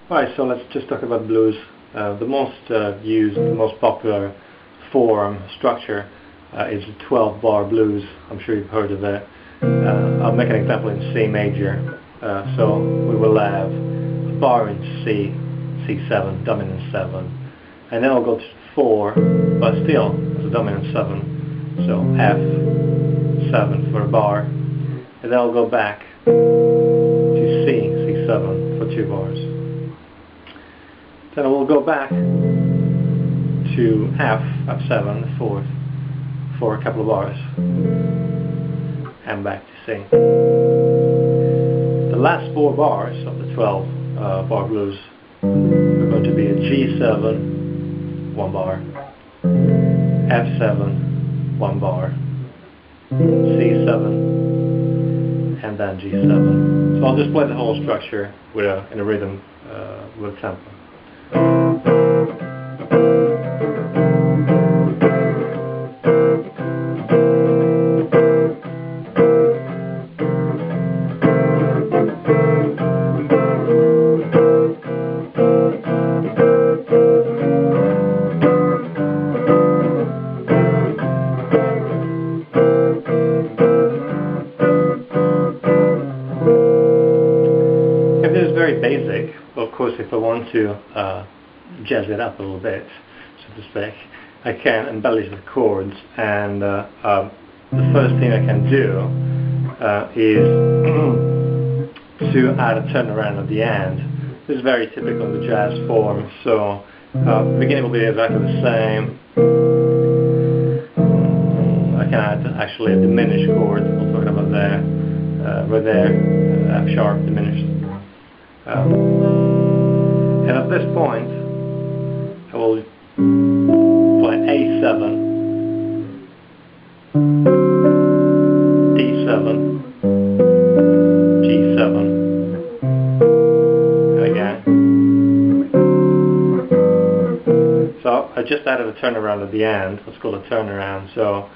Right, so let's just talk about blues. The most used, the most popular form structure is the 12-bar blues. I'm sure you've heard of it. I'll make an example in C major. So we will have a bar in C, C7, dominant 7, and then I'll go to 4, but still it's a dominant 7. So F7 for a bar, and then I'll go back to C, C7 for 2 bars. Then I will go back to F7, the 4th, for a couple of bars, and back to C. The last 4 bars of the 12 bar blues are going to be a G7, 1 bar, F7, 1 bar, C7, and then G7. So I'll just play the whole structure with in a rhythm with tempo. This is very basic, but of course if I want to jazz it up a little bit, so to speak, I can embellish the chords, and the first thing I can do is to add a turnaround at the end. This is very typical in the jazz form, so the beginning will be exactly the same. I can add actually a diminished chord, we'll talk about there, right there, F sharp diminished. And at this point, I will play A7, D7, G7, and again. So I just added a turnaround at the end. Let's call it turnaround. So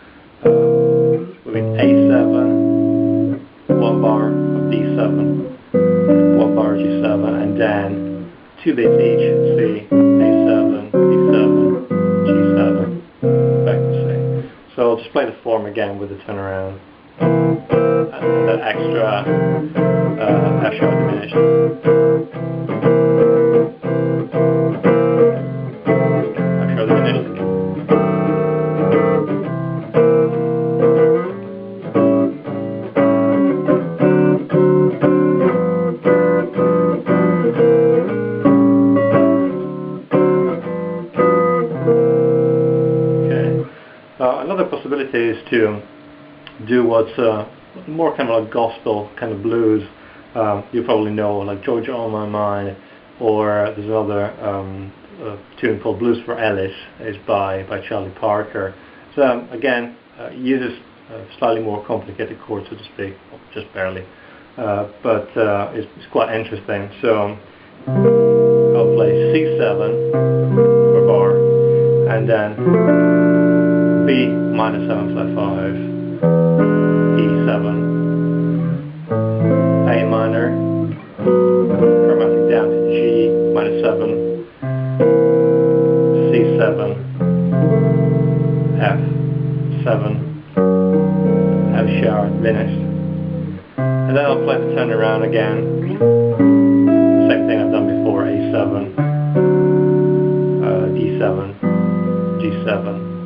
we'll be A7, 1 bar of D7, 1 bar G7, and then 2 beats each, C, A7, D7, G7, back to C. So I'll just play the form again with the turnaround, and that extra F sharp diminished. F sharp diminished. Another possibility is to do what's more kind of like gospel kind of blues. You probably know, like Georgia on My Mind, or there's another tune called Blues for Alice. It's by Charlie Parker. So again, uses slightly more complicated chords, so to speak, just barely, but it's quite interesting. So I'll play C7 for a bar, and then B minor 7 flat 5, E7, A minor, chromatic down to G minor 7, C7, F7, F sharp diminished, and then I'll play the turnaround again. Same thing I've done before: A7, D7, G7.